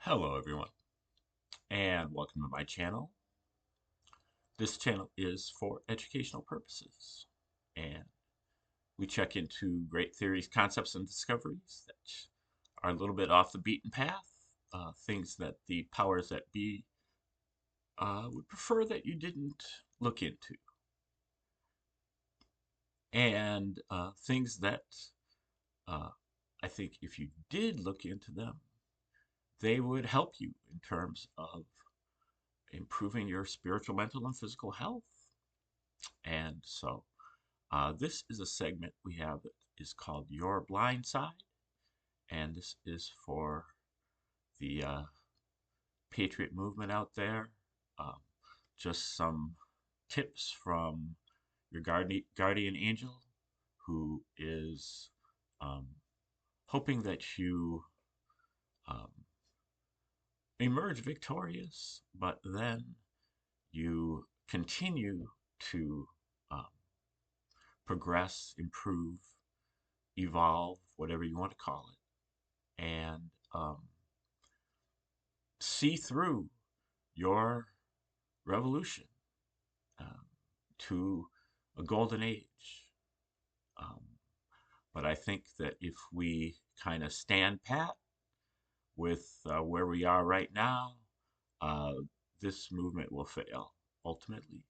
Hello everyone, and welcome to my channel. This channel is for educational purposes, and we check into great theories, concepts, and discoveries that are a little bit off the beaten path, things that the powers that be would prefer that you didn't look into, and things that uh, I think if you did look into them, they would help you in terms of improving your spiritual, mental, and physical health. And so this is a segment we have that is called Your Blind Side, and this is for the patriot movement out there. Um, just some tips from your guardian angel, who is um, hoping that you um, emerge victorious, but then you continue to um, progress, improve, evolve, whatever you want to call it, and see through your revolution um, to a golden age. Um, but I think that if we kind of stand pat with where we are right now, uh, this movement will fail ultimately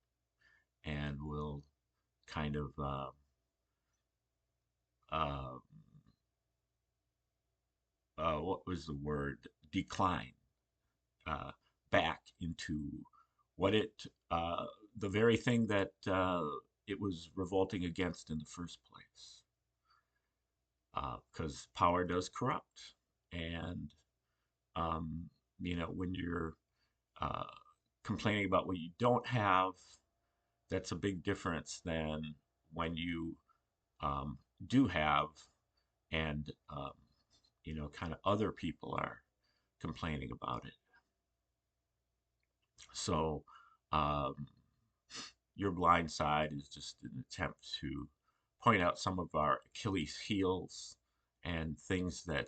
and will kind of uh, what was the word? Decline uh, back into what the very thing that it was revolting against in the first place. Because power does corrupt. And, um, when you're uh, complaining about what you don't have, that's a big difference than when you um, do have and, kind of other people are complaining about it. So, um, your blind side is just an attempt to point out some of our Achilles heels and things that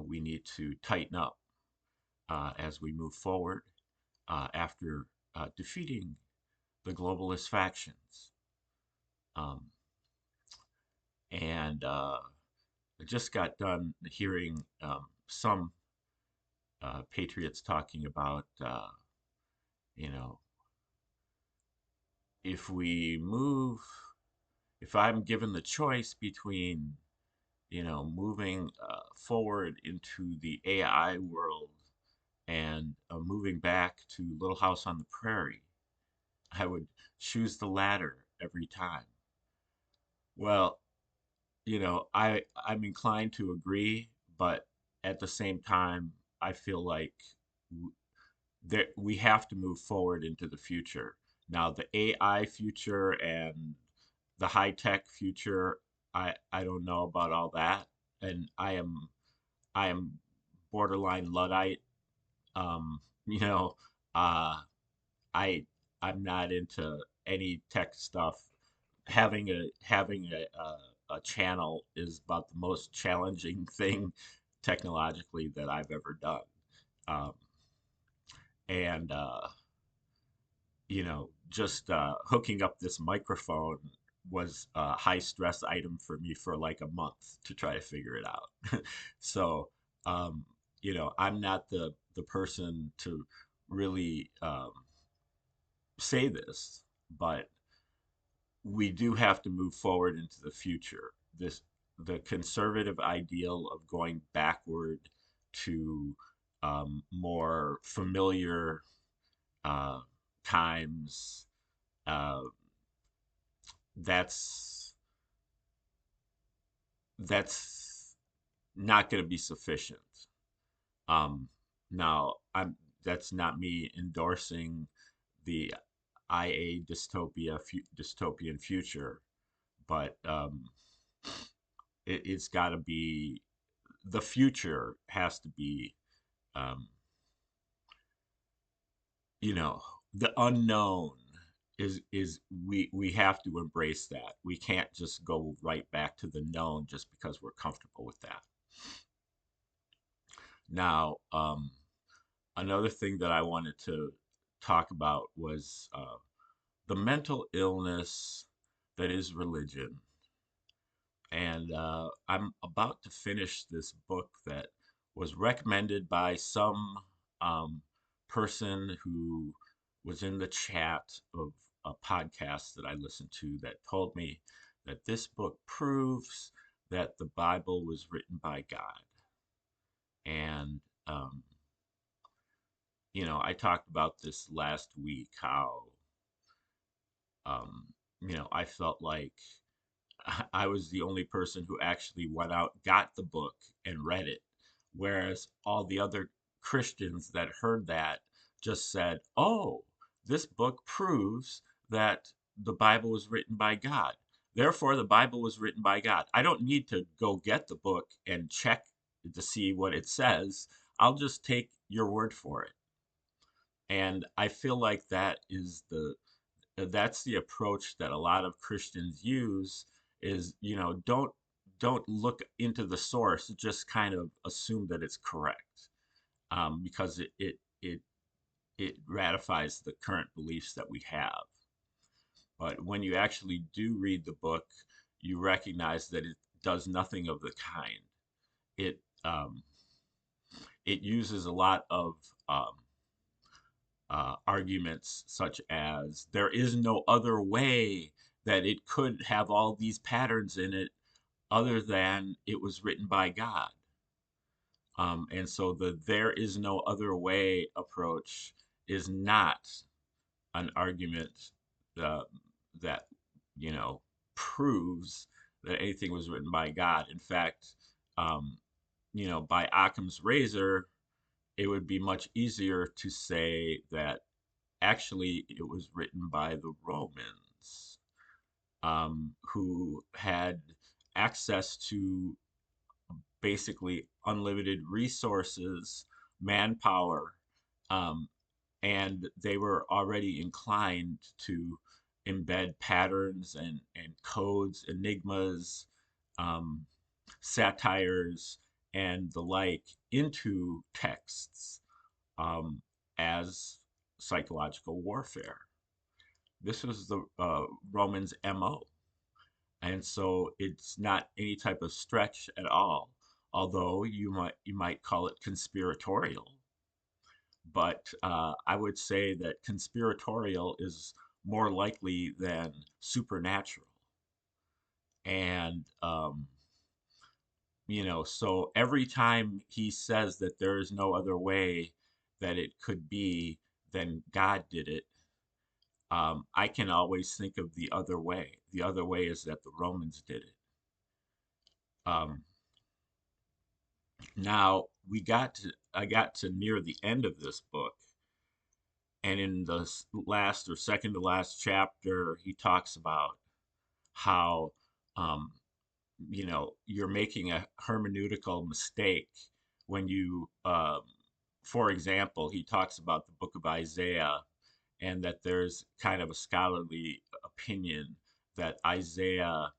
we need to tighten up as we move forward after defeating the globalist factions. Um, and I just got done hearing some patriots talking about, you know, if we move, if I'm given the choice between, moving forward into the AI world and moving back to Little House on the Prairie, I would choose the latter every time. Well, I'm inclined to agree, but at the same time, I feel like that we have to move forward into the future. Now, the AI future and the high tech future, I don't know about all that, and I am borderline luddite. Um, you know, uh, I I'm not into any tech stuff. Having a channel is about the most challenging thing technologically that I've ever done. Um, and just hooking up this microphone was a high stress item for me for like a month to try to figure it out. So, um, I'm not the person to really say this, but we do have to move forward into the future. The conservative ideal of going backward to more familiar uh, times, uh, that's that's not going to be sufficient. Um, Now, that's not me endorsing the IA dystopian future, but it's got to be, the future has to be, um, you know, the unknown is we have to embrace that. We can't just go right back to the known just because we're comfortable with that. Now, another thing that I wanted to talk about was the mental illness that is religion. And I'm about to finish this book that was recommended by some um, person who was in the chat of a podcast that I listened to that told me that this book proves that the Bible was written by God. And, um, I talked about this last week how, um, I felt like I was the only person who actually went out, got the book, and read it. Whereas all the other Christians that heard that just said, oh, this book proves that the Bible was written by God. Therefore, the Bible was written by God. I don't need to go get the book and check to see what it says. I'll just take your word for it. And I feel like that's the approach that a lot of Christians use is, don't look into the source, just kind of assume that it's correct, because it ratifies the current beliefs that we have. But when you actually do read the book, you recognize that it does nothing of the kind. It it uses a lot of arguments such as there is no other way that it could have all these patterns in it other than it was written by God. And so the there is no other way approach is not an argument uh, that, you know, proves that anything was written by God. In fact, um, by Occam's razor, it would be much easier to say that actually it was written by the Romans, who had access to basically unlimited resources, manpower, um, and they were already inclined to embed patterns and codes, enigmas, um, satires, and the like into texts, as psychological warfare. This was the Romans' MO. And so it's not any type of stretch at all, although you might call it conspiratorial. But I would say that conspiratorial is more likely than supernatural. And so every time he says that there is no other way that it could be than God did it, I can always think of the other way. The other way is that the Romans did it. Um, Now I got to near the end of this book, and in the last or second to last chapter, he talks about how, um, you're making a hermeneutical mistake when for example, he talks about the book of Isaiah, and that there's kind of a scholarly opinion that Isaiah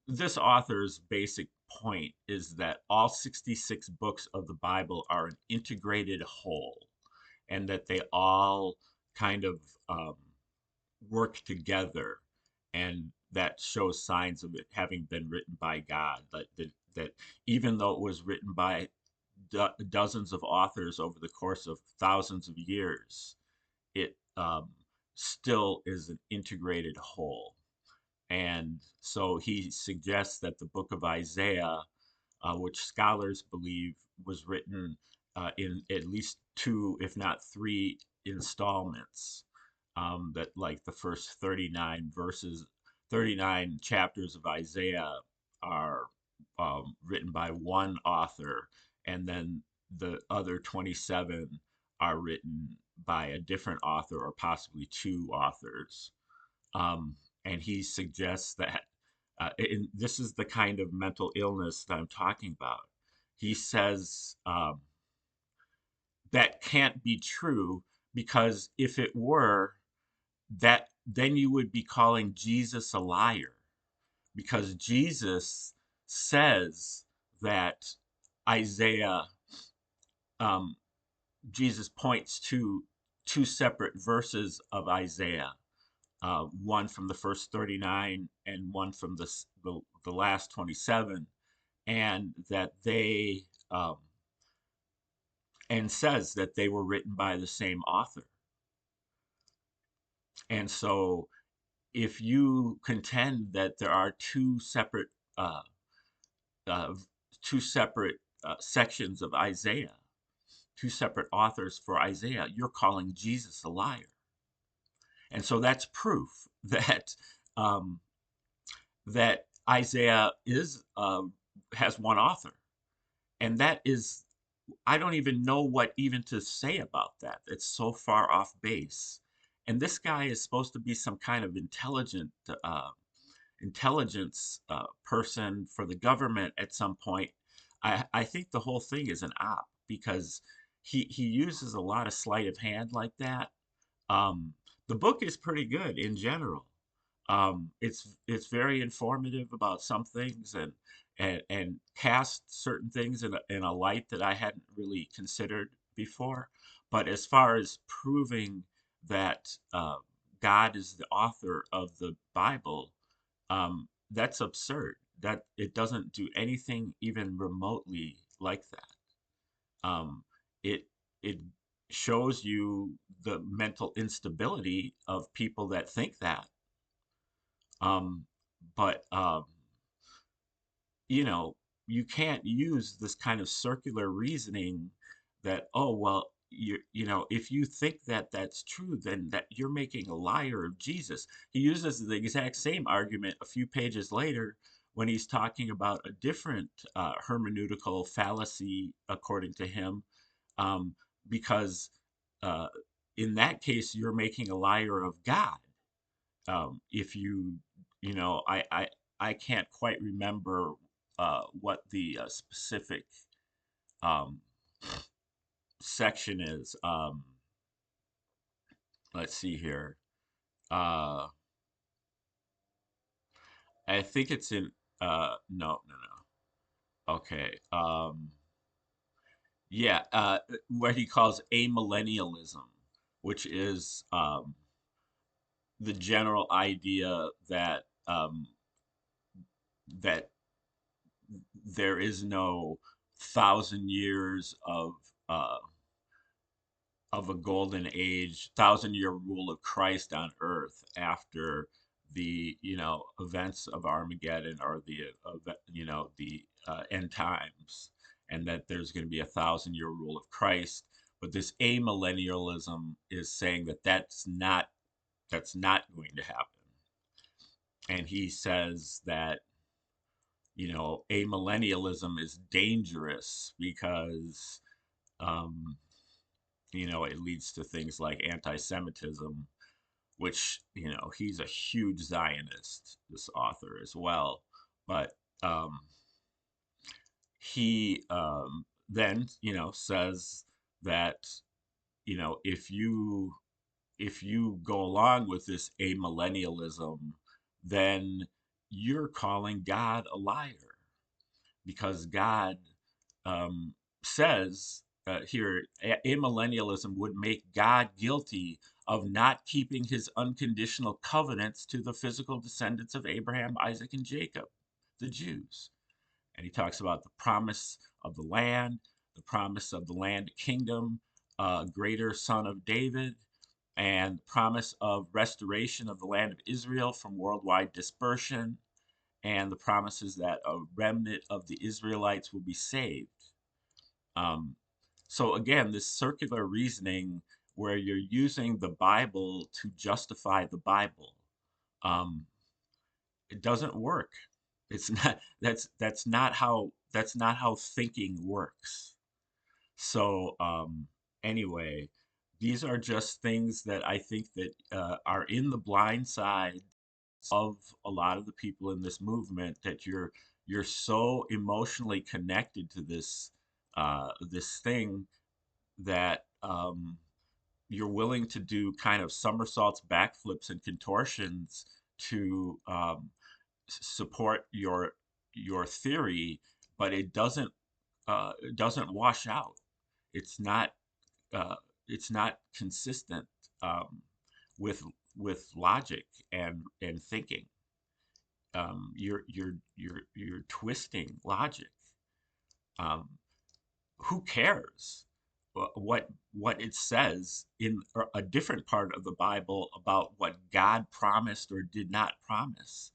this author's basic point is that all 66 books of the Bible are an integrated whole, and that they all kind of um, work together, and that shows signs of it having been written by God. That even though it was written by dozens of authors over the course of thousands of years, it still is an integrated whole. And so he suggests that the book of Isaiah, which scholars believe was written in at least two, if not three, installments, that like the first 39 verses, 39 chapters of Isaiah are written by one author, and then the other 27 are written by a different author or possibly two authors. Um, and he suggests that, and this is the kind of mental illness that I'm talking about. He says that can't be true because if it were, that then you would be calling Jesus a liar, because Jesus says that Isaiah um, Jesus points to two separate verses of Isaiah, one from the first 39 and one from the last 27, and that they and says that they were written by the same author. And so if you contend that there are uh, uh, two separate sections of Isaiah, two separate authors for Isaiah, you're calling Jesus a liar. And so that's proof that um, that Isaiah is has one author, and that is, I don't even know what even to say about that. It's so far off base. And this guy is supposed to be some kind of intelligence person for the government at some point. I think the whole thing is an op because he uses a lot of sleight of hand like that. Um, the book is pretty good in general. It's very informative about some things and casts certain things in a light that I hadn't really considered before. But as far as proving that God is the author of the Bible, that's absurd. That it doesn't do anything even remotely like that. It it shows you the mental instability of people that think that. Um, but you know, you can't use this kind of circular reasoning that, oh, well, if you think that that's true, then that you're making a liar of Jesus. He uses the exact same argument a few pages later when he's talking about a different hermeneutical fallacy, according to him, um, because uh, in that case, you're making a liar of God. If you, you know, I can't quite remember what the specific um, section is. Let's see here. Uh, I think it's in. No, no, no. Okay. Yeah. What he calls amillennialism, which is the general idea that that there is no 1,000 years uh, of a golden age, 1,000 year rule of Christ on earth after the events of Armageddon or the end times, and that there's going to be a 1,000 year rule of Christ. But this amillennialism is saying that that's not going to happen, and he says that amillennialism is dangerous because um, it leads to things like anti-Semitism, which, he's a huge Zionist, this author as well. But he then, says that, if you go along with this amillennialism, then you're calling God a liar because God says here, amillennialism would make God guilty of not keeping his unconditional covenants to the physical descendants of Abraham, Isaac, and Jacob, the Jews. And he talks about the promise of the land kingdom, greater son of David, and the promise of restoration of the land of Israel from worldwide dispersion, and the promises that a remnant of the Israelites will be saved. Um, so again, this circular reasoning where you're using the Bible to justify the Bible, um, it doesn't work. It's not. That's not how thinking works. So anyway, these are just things that I think that are in the blind side of a lot of the people in this movement, that you're so emotionally connected to this thing that you're willing to do kind of somersaults, backflips, and contortions to support your theory, but it doesn't wash out. it's not uh, it's not consistent with logic and thinking. You're twisting logic. Um, who cares what it says in a different part of the Bible about what God promised or did not promise?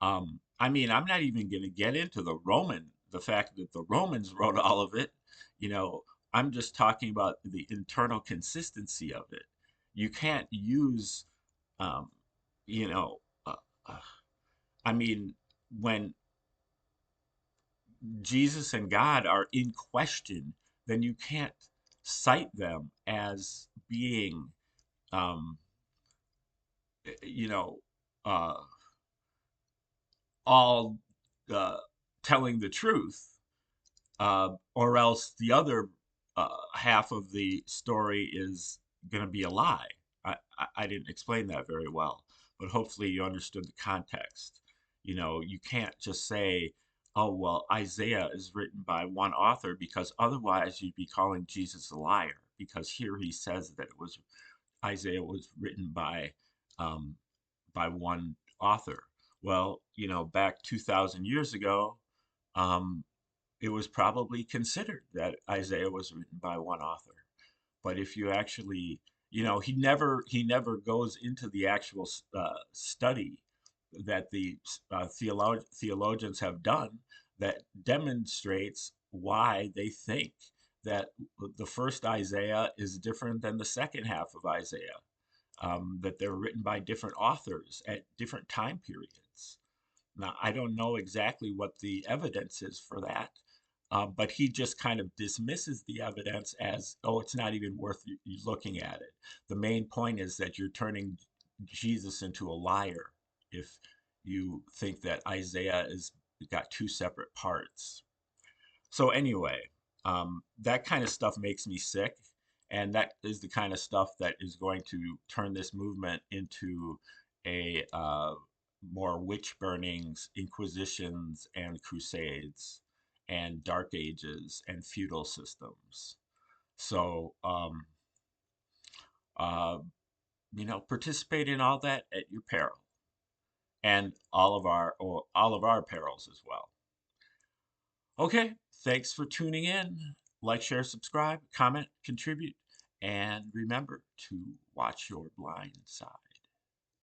I mean, I'm not even going to get into the fact that the Romans wrote all of it. You know, I'm just talking about the internal consistency of it. You can't use, um, you know, uh, uh, I mean, when Jesus and God are in question, then you can't cite them as being, um, you know, uh, all uh, telling the truth, or else the other half of the story is going to be a lie. I didn't explain that very well, but hopefully you understood the context. You know, you can't just say, oh, well, Isaiah is written by one author, because otherwise you'd be calling Jesus a liar, because here he says that it was Isaiah was written um, by one author. Well, you know, back 2,000 years ago, um, it was probably considered that Isaiah was written by one author. But if you actually, you know, he never goes into the actual study that the theologians have done that demonstrates why they think that the first Isaiah is different than the second half of Isaiah, that they're written by different authors at different time periods. Now, I don't know exactly what the evidence is for that, but he just kind of dismisses the evidence as, oh, it's not even worth you looking at it. The main point is that you're turning Jesus into a liar if you think that Isaiah is got two separate parts. So anyway, that kind of stuff makes me sick, and that is the kind of stuff that is going to turn this movement into a more witch burnings, inquisitions, and crusades, and dark ages and feudal systems. So, uh, you know, participate in all that at your peril, and all of our perils as well. Okay, thanks for tuning in. Like, share, subscribe, comment, contribute, and remember to watch your blind side.